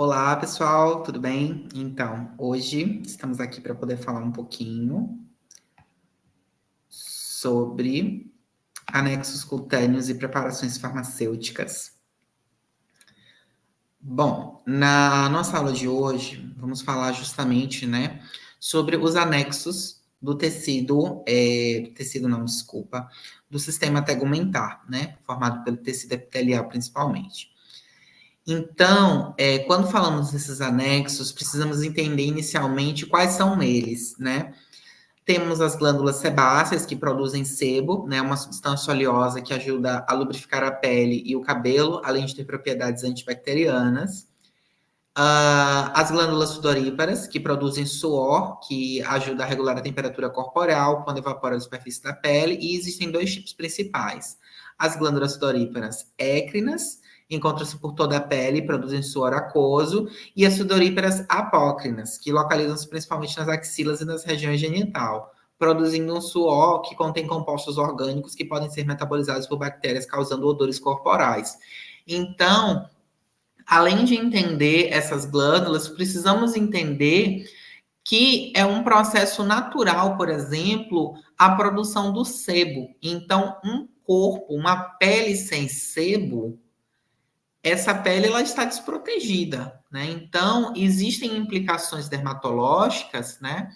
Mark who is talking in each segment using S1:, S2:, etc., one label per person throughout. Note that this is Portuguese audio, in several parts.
S1: Olá, pessoal, tudo bem? Então, hoje estamos aqui para poder falar um pouquinho sobre anexos cutâneos e preparações farmacêuticas. Bom, na nossa aula de hoje, vamos falar justamente, sobre os anexos do tecido, do sistema tegumentar, formado pelo tecido epitelial principalmente. Então, quando falamos desses anexos, precisamos entender inicialmente quais são eles, né? Temos as glândulas sebáceas, que produzem sebo, né? Uma substância oleosa que ajuda a lubrificar a pele e o cabelo, além de ter propriedades antibacterianas. As glândulas sudoríparas, que produzem suor, que ajuda a regular a temperatura corporal quando evapora a superfície da pele. E existem dois tipos principais. As glândulas sudoríparas écrinas, encontram-se por toda a pele e produzem suor aquoso. E as sudoríparas apócrinas, que localizam-se principalmente nas axilas e nas regiões genital, produzindo um suor que contém compostos orgânicos que podem ser metabolizados por bactérias, causando odores corporais. Então, além de entender essas glândulas, precisamos entender que é um processo natural, por exemplo, a produção do sebo. Então, um corpo, uma pele sem sebo, essa pele ela está desprotegida, né? Então, existem implicações dermatológicas, né,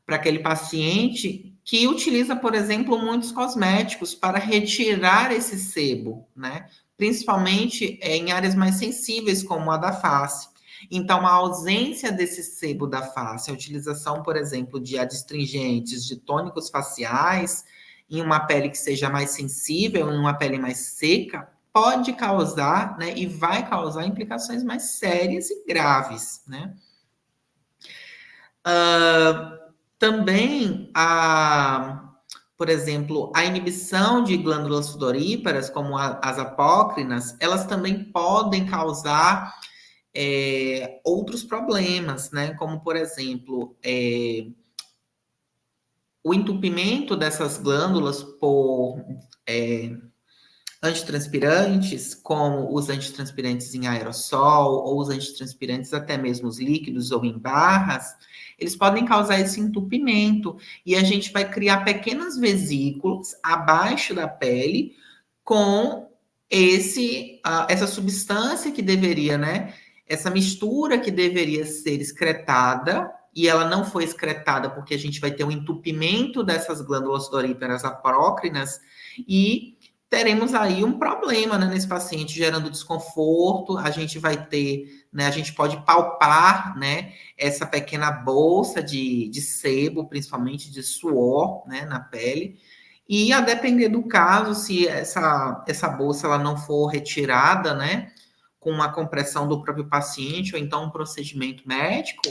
S1: para aquele paciente que utiliza, por exemplo, muitos cosméticos para retirar esse sebo, né? Principalmente em áreas mais sensíveis, como a da face. Então, a ausência desse sebo da face, a utilização, por exemplo, de adstringentes, de tônicos faciais, em uma pele que seja mais sensível, em uma pele mais seca, pode causar, né, e vai causar implicações mais sérias e graves, né? Também por exemplo, a inibição de glândulas sudoríparas, como as apócrinas, elas também podem causar outros problemas, né? Como, por exemplo, o entupimento dessas glândulas por antitranspirantes, como os antitranspirantes em aerossol, ou os antitranspirantes até mesmo os líquidos ou em barras, eles podem causar esse entupimento. E a gente vai criar pequenas vesículas abaixo da pele com essa substância que deveria, né? Essa mistura que deveria ser excretada, e ela não foi excretada porque a gente vai ter um entupimento dessas glândulas sudoríparas apócrinas, e teremos aí um problema, né, nesse paciente, gerando desconforto. A gente vai ter, né, a gente pode palpar, né, essa pequena bolsa de sebo, principalmente de suor, né, na pele. E a depender do caso, se essa bolsa ela não for retirada, né, com uma compressão do próprio paciente, ou então um procedimento médico,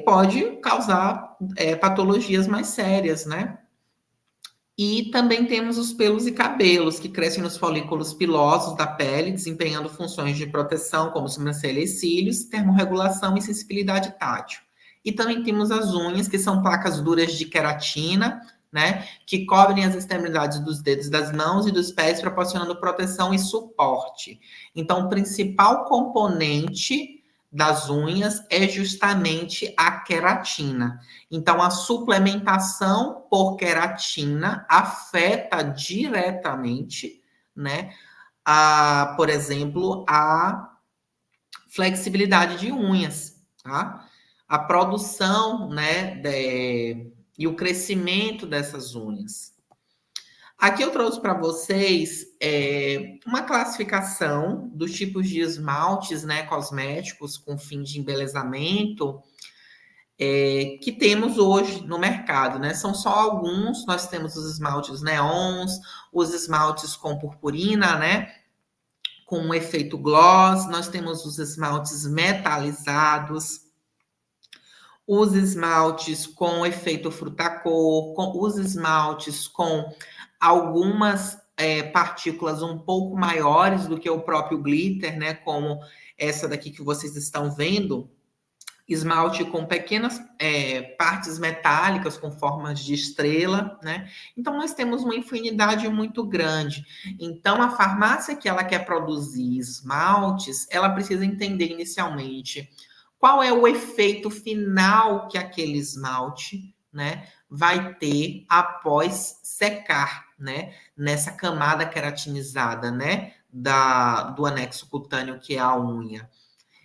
S1: pode causar patologias mais sérias, né? E também temos os pelos e cabelos, que crescem nos folículos pilosos da pele, desempenhando funções de proteção, como sobrancelha e cílios, termorregulação e sensibilidade tátil. E também temos as unhas, que são placas duras de queratina, né, que cobrem as extremidades dos dedos das mãos e dos pés, proporcionando proteção e suporte. Então, o principal componente das unhas é justamente a queratina. Então, a suplementação por queratina afeta diretamente, né, por exemplo, a flexibilidade de unhas, tá? A produção, né, e o crescimento dessas unhas. Aqui eu trouxe para vocês uma classificação dos tipos de esmaltes, né, cosméticos com fim de embelezamento, que temos hoje no mercado, né? São só alguns. Nós temos os esmaltes neons, os esmaltes com purpurina, né, com um efeito gloss. Nós temos os esmaltes metalizados, os esmaltes com efeito frutacor, os esmaltes com algumas partículas um pouco maiores do que o próprio glitter, né? Como essa daqui que vocês estão vendo, esmalte com pequenas partes metálicas com formas de estrela, né? Então nós temos uma infinidade muito grande. Então a farmácia que ela quer produzir esmaltes, ela precisa entender inicialmente qual é o efeito final que aquele esmalte, né, vai ter após secar, né, nessa camada queratinizada, né, do anexo cutâneo que é a unha.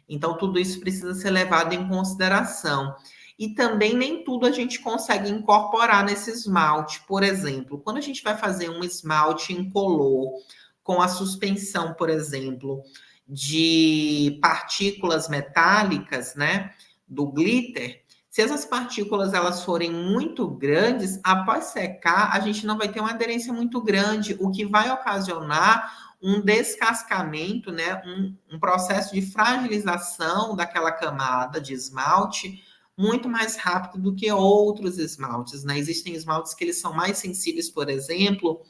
S1: Então, tudo isso precisa ser levado em consideração. E também nem tudo a gente consegue incorporar nesse esmalte. Por exemplo, quando a gente vai fazer um esmalte incolor, com a suspensão, por exemplo, de partículas metálicas, né, do glitter, se essas partículas elas forem muito grandes, após secar, a gente não vai ter uma aderência muito grande, o que vai ocasionar um descascamento, né, um processo de fragilização daquela camada de esmalte muito mais rápido do que outros esmaltes, né? Existem esmaltes que eles são mais sensíveis, por exemplo,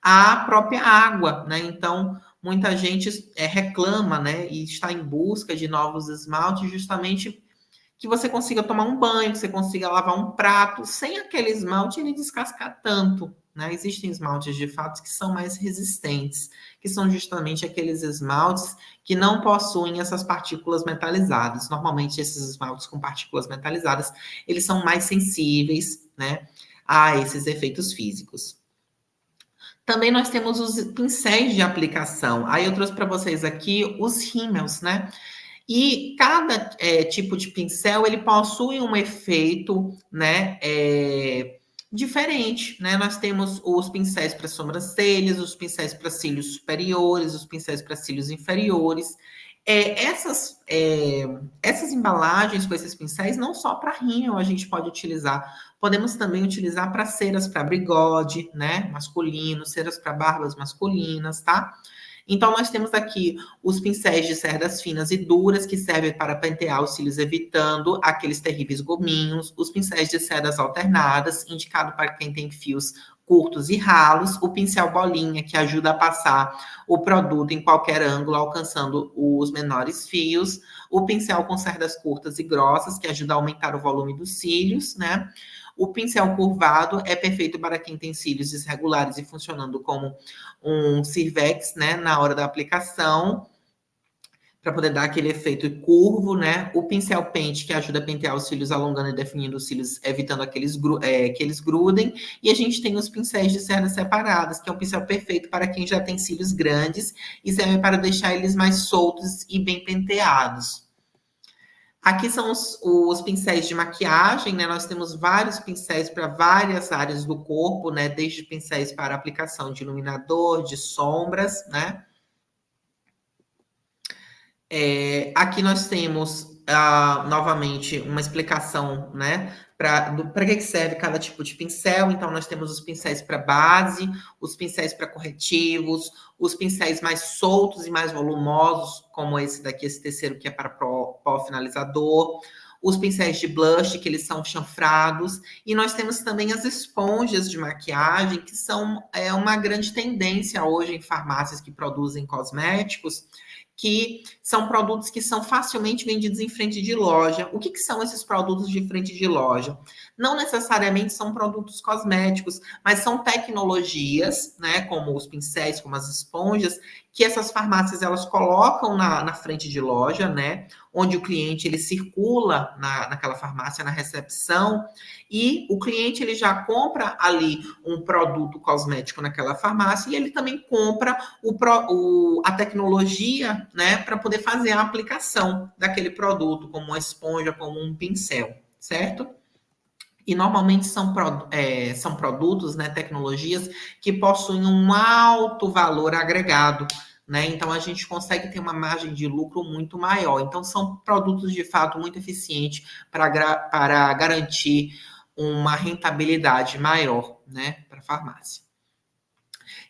S1: à própria água, né? Então, muita gente reclama, né, e está em busca de novos esmaltes justamente que você consiga tomar um banho, que você consiga lavar um prato, sem aquele esmalte ele descascar tanto, né? Existem esmaltes de fato que são mais resistentes, que são justamente aqueles esmaltes que não possuem essas partículas metalizadas. Normalmente esses esmaltes com partículas metalizadas, eles são mais sensíveis, né, a esses efeitos físicos. Também nós temos os pincéis de aplicação. Aí eu trouxe para vocês aqui os rímels, né? E cada tipo de pincel, ele possui um efeito, né, diferente, né? Nós temos os pincéis para sobrancelhas, os pincéis para cílios superiores, os pincéis para cílios inferiores. Essas embalagens com esses pincéis, não só para rímel a gente pode utilizar, podemos também utilizar para ceras para bigode, né, masculino, ceras para barbas masculinas, tá? Então, nós temos aqui os pincéis de cerdas finas e duras, que servem para pentear os cílios, evitando aqueles terríveis gominhos. Os pincéis de cerdas alternadas, indicado para quem tem fios curtos e ralos. O pincel bolinha, que ajuda a passar o produto em qualquer ângulo, alcançando os menores fios. O pincel com cerdas curtas e grossas, que ajuda a aumentar o volume dos cílios, né? O pincel curvado é perfeito para quem tem cílios desregulares e funcionando como um Cirvex, né, na hora da aplicação, para poder dar aquele efeito curvo, né? O pincel pente, que ajuda a pentear os cílios, alongando e definindo os cílios, evitando que eles grudem. E a gente tem os pincéis de cerdas separadas, que é um pincel perfeito para quem já tem cílios grandes e serve para deixar eles mais soltos e bem penteados. Aqui são os pincéis de maquiagem, né? Nós temos vários pincéis para várias áreas do corpo, né? Desde pincéis para aplicação de iluminador, de sombras, né? Aqui nós temos novamente uma explicação, né? Para que serve cada tipo de pincel. Então, nós temos os pincéis para base, os pincéis para corretivos, os pincéis mais soltos e mais volumosos, como esse daqui, esse terceiro que é para pó finalizador, os pincéis de blush, que eles são chanfrados, e nós temos também as esponjas de maquiagem, que são uma grande tendência hoje em farmácias que produzem cosméticos, que são produtos que são facilmente vendidos em frente de loja. O que são esses produtos de frente de loja? Não necessariamente são produtos cosméticos, mas são tecnologias, né, como os pincéis, como as esponjas, que essas farmácias elas colocam na frente de loja, né, onde o cliente ele circula naquela farmácia, na recepção, e o cliente ele já compra ali um produto cosmético naquela farmácia e ele também compra a tecnologia, né, para poder fazer a aplicação daquele produto, como uma esponja, como um pincel, certo? E normalmente são produtos, né, tecnologias que possuem um alto valor agregado, né? Então a gente consegue ter uma margem de lucro muito maior. Então são produtos de fato muito eficientes para garantir uma rentabilidade maior, né, para a farmácia.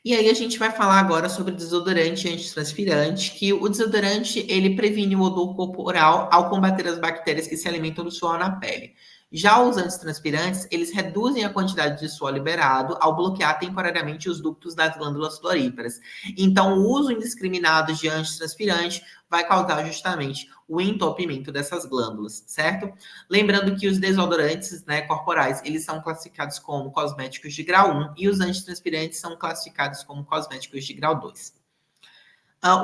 S1: E aí a gente vai falar agora sobre desodorante antitranspirante, que o desodorante ele previne o odor corporal ao combater as bactérias que se alimentam do suor na pele. Já os antitranspirantes, eles reduzem a quantidade de suor liberado ao bloquear temporariamente os ductos das glândulas sudoríparas. Então, o uso indiscriminado de antitranspirante vai causar justamente o entupimento dessas glândulas, certo? Lembrando que os desodorantes, né, corporais, eles são classificados como cosméticos de grau 1 e os antitranspirantes são classificados como cosméticos de grau 2.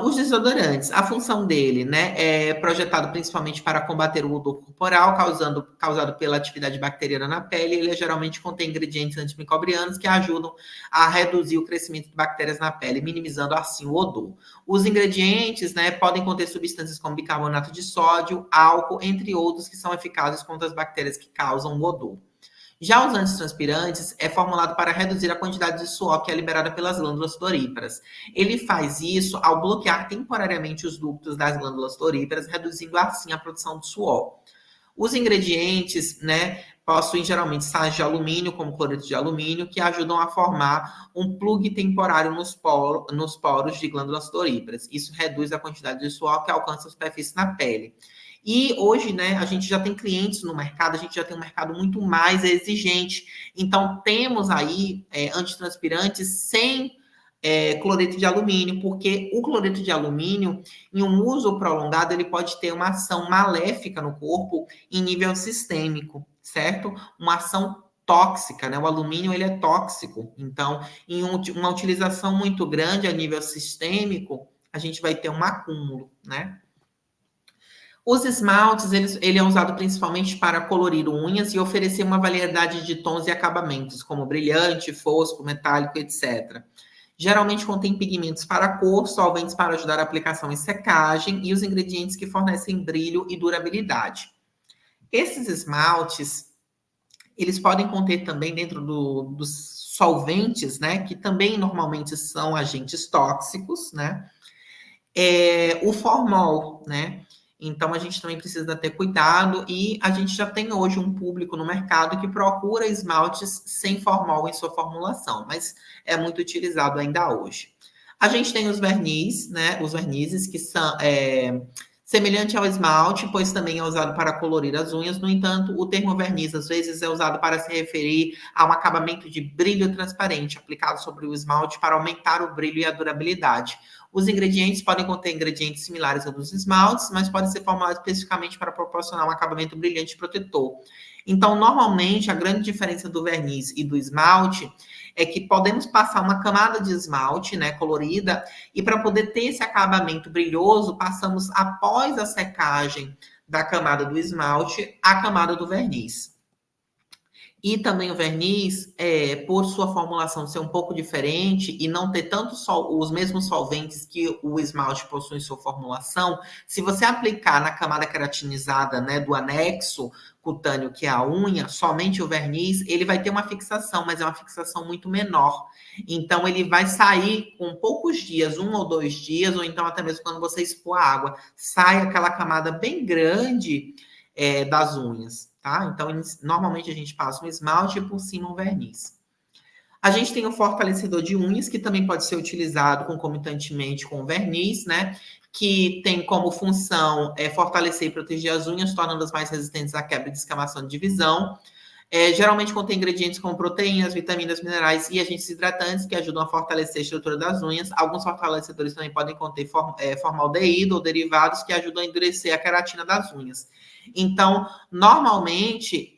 S1: Os desodorantes, a função dele, né, é projetado principalmente para combater o odor corporal causado pela atividade bacteriana na pele. Ele geralmente contém ingredientes antimicrobianos que ajudam a reduzir o crescimento de bactérias na pele, minimizando assim o odor. Os ingredientes, né, podem conter substâncias como bicarbonato de sódio, álcool, entre outros, que são eficazes contra as bactérias que causam o odor. Já os antitranspirantes é formulado para reduzir a quantidade de suor que é liberada pelas glândulas sudoríparas. Ele faz isso ao bloquear temporariamente os ductos das glândulas sudoríparas, reduzindo assim a produção de suor. Os ingredientes, né, possuem geralmente sais de alumínio, como cloreto de alumínio, que ajudam a formar um plug temporário nos poros de glândulas sudoríparas. Isso reduz a quantidade de suor que alcança a superfície na pele. E hoje, né, a gente já tem clientes no mercado, a gente já tem um mercado muito mais exigente. Então, temos aí antitranspirantes sem cloreto de alumínio, porque o cloreto de alumínio, em um uso prolongado, ele pode ter uma ação maléfica no corpo em nível sistêmico, certo? Uma ação tóxica, né? O alumínio, ele é tóxico. Então, em uma utilização muito grande a nível sistêmico, a gente vai ter um acúmulo, né? Os esmaltes, ele é usado principalmente para colorir unhas e oferecer uma variedade de tons e acabamentos, como brilhante, fosco, metálico, etc. Geralmente contém pigmentos para cor, solventes para ajudar a aplicação e secagem e os ingredientes que fornecem brilho e durabilidade. Esses esmaltes, eles podem conter também dentro dos solventes, né, que também normalmente são agentes tóxicos, né, o formol, né, então a gente também precisa ter cuidado e a gente já tem hoje um público no mercado que procura esmaltes sem formol em sua formulação, mas é muito utilizado ainda hoje. A gente tem os verniz, né? Os vernizes que são semelhante ao esmalte, pois também é usado para colorir as unhas. No entanto, o termo verniz às vezes é usado para se referir a um acabamento de brilho transparente aplicado sobre o esmalte para aumentar o brilho e a durabilidade. Os ingredientes podem conter ingredientes similares aos dos esmaltes, mas podem ser formulados especificamente para proporcionar um acabamento brilhante e protetor. Então, normalmente, a grande diferença do verniz e do esmalte é que podemos passar uma camada de esmalte, né, colorida, e para poder ter esse acabamento brilhoso, passamos após a secagem da camada do esmalte, a camada do verniz. E também o verniz, por sua formulação ser um pouco diferente e não ter tanto os mesmos solventes que o esmalte possui em sua formulação, se você aplicar na camada queratinizada, né, do anexo cutâneo, que é a unha, somente o verniz, ele vai ter uma fixação, mas é uma fixação muito menor. Então, ele vai sair com poucos dias, 1 ou 2 dias, ou então até mesmo quando você expor a água, sai aquela camada bem grande das unhas, tá? Então, normalmente a gente passa um esmalte e por cima um verniz. A gente tem o fortalecedor de unhas, que também pode ser utilizado concomitantemente com o verniz, né? Que tem como função fortalecer e proteger as unhas, tornando-as mais resistentes à quebra e descamação de divisão. Geralmente contém ingredientes como proteínas, vitaminas, minerais e agentes hidratantes que ajudam a fortalecer a estrutura das unhas. Alguns fortalecedores também podem conter formaldeído ou derivados que ajudam a endurecer a queratina das unhas. Então, normalmente,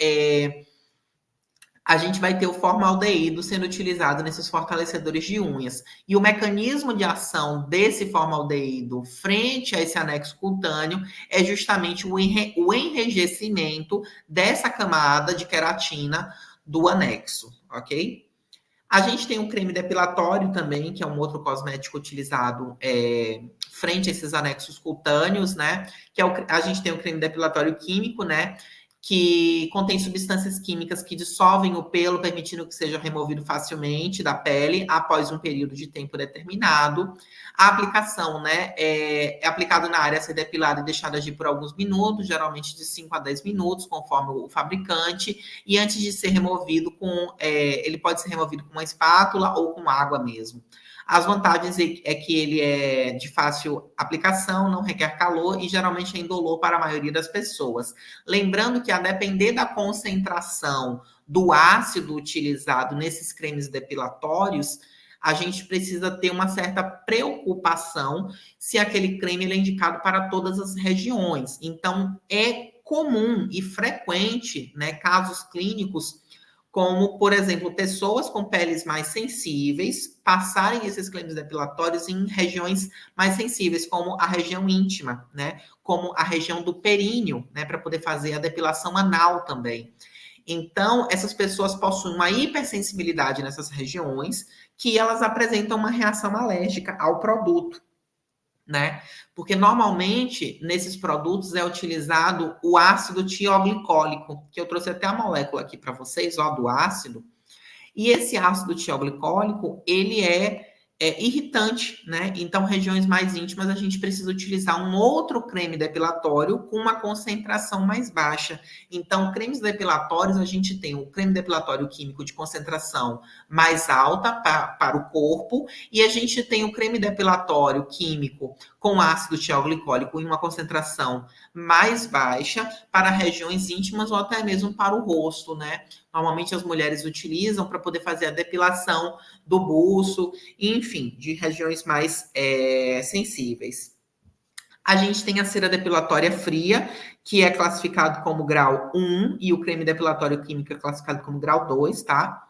S1: a gente vai ter o formaldeído sendo utilizado nesses fortalecedores de unhas. E o mecanismo de ação desse formaldeído frente a esse anexo cutâneo é justamente o enrijecimento dessa camada de queratina do anexo, ok? A gente tem o creme depilatório também, que é um outro cosmético utilizado frente a esses anexos cutâneos, né? A gente tem o creme depilatório químico, né? Que contém substâncias químicas que dissolvem o pelo, permitindo que seja removido facilmente da pele após um período de tempo determinado. A aplicação, né, é aplicado na área a ser depilada e deixada agir por alguns minutos, geralmente de 5 a 10 minutos, conforme o fabricante, e antes de ser removido ele pode ser removido com uma espátula ou com água mesmo. As vantagens é que ele é de fácil aplicação, não requer calor e geralmente é indolor para a maioria das pessoas. Lembrando que, a depender da concentração do ácido utilizado nesses cremes depilatórios, a gente precisa ter uma certa preocupação se aquele creme é indicado para todas as regiões. Então, é comum e frequente, né, casos clínicos, como, por exemplo, pessoas com peles mais sensíveis passarem esses cremes depilatórios em regiões mais sensíveis, como a região íntima, né, como a região do períneo, né, para poder fazer a depilação anal também. Então, essas pessoas possuem uma hipersensibilidade nessas regiões que elas apresentam uma reação alérgica ao produto, né? Porque normalmente nesses produtos é utilizado o ácido tioglicólico, que eu trouxe até a molécula aqui para vocês, ó, do ácido. E esse ácido tioglicólico, ele é irritante, né? Então, regiões mais íntimas, a gente precisa utilizar um outro creme depilatório com uma concentração mais baixa. Então, cremes depilatórios, a gente tem o creme depilatório químico de concentração mais alta para o corpo, e a gente tem o creme depilatório químico com ácido tioglicólico em uma concentração mais baixa para regiões íntimas ou até mesmo para o rosto, né? Normalmente as mulheres utilizam para poder fazer a depilação do buço, enfim, de regiões mais sensíveis. A gente tem a cera depilatória fria, que é classificado como grau 1, e o creme depilatório químico é classificado como grau 2, tá?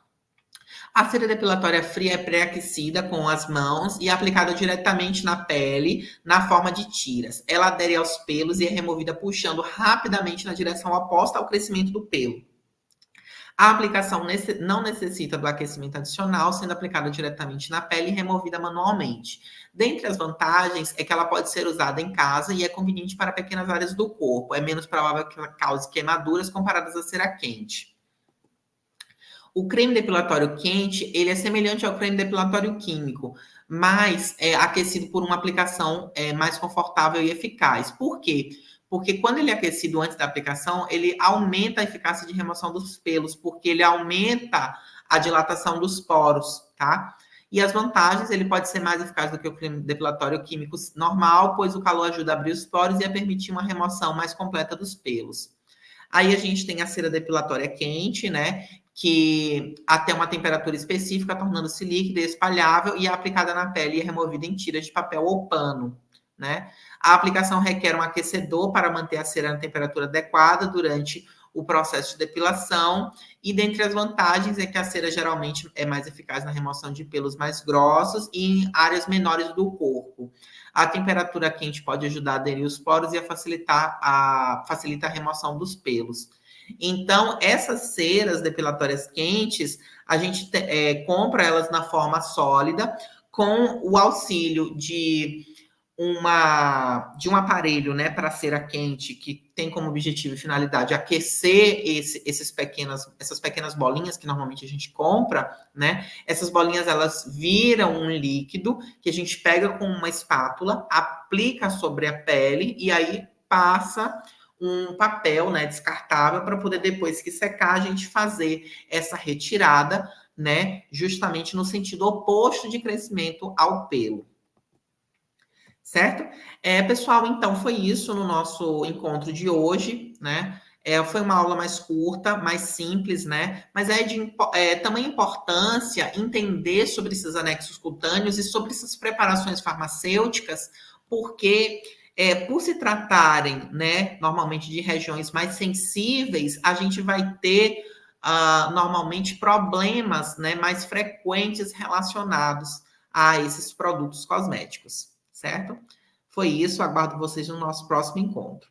S1: A cera depilatória fria é pré-aquecida com as mãos e aplicada diretamente na pele, na forma de tiras. Ela adere aos pelos e é removida puxando rapidamente na direção oposta ao crescimento do pelo. A aplicação não necessita do aquecimento adicional, sendo aplicada diretamente na pele e removida manualmente. Dentre as vantagens é que ela pode ser usada em casa e é conveniente para pequenas áreas do corpo. É menos provável que ela cause queimaduras comparadas à cera quente. O creme depilatório quente, ele é semelhante ao creme depilatório químico, mas é aquecido por uma aplicação mais confortável e eficaz. Por quê? Porque quando ele é aquecido antes da aplicação, ele aumenta a eficácia de remoção dos pelos, porque ele aumenta a dilatação dos poros, tá? E as vantagens, ele pode ser mais eficaz do que o creme depilatório químico normal, pois o calor ajuda a abrir os poros e a permitir uma remoção mais completa dos pelos. Aí a gente tem a cera depilatória quente, né? Que até uma temperatura específica, tornando-se líquida e espalhável, e é aplicada na pele e é removida em tiras de papel ou pano, né? A aplicação requer um aquecedor para manter a cera na temperatura adequada durante o processo de depilação, e dentre as vantagens é que a cera geralmente é mais eficaz na remoção de pelos mais grossos e em áreas menores do corpo. A temperatura quente pode ajudar a aderir os poros e facilita a remoção dos pelos. Então, essas ceras depilatórias quentes, a gente compra elas na forma sólida, com o auxílio de um aparelho, né, para cera quente, que tem como objetivo e finalidade aquecer essas pequenas bolinhas que normalmente a gente compra, né? Essas bolinhas, elas viram um líquido que a gente pega com uma espátula, aplica sobre a pele e aí passa um papel, né, descartável, para poder, depois que secar, a gente fazer essa retirada, né, justamente no sentido oposto de crescimento ao pelo. Certo? Pessoal, então foi isso no nosso encontro de hoje, né? Foi uma aula mais curta, mais simples, né? Mas é de também importância entender sobre esses anexos cutâneos e sobre essas preparações farmacêuticas, porque por se tratarem, né, normalmente de regiões mais sensíveis, a gente vai ter normalmente problemas, né, mais frequentes relacionados a esses produtos cosméticos. Certo? Foi isso, aguardo vocês no nosso próximo encontro.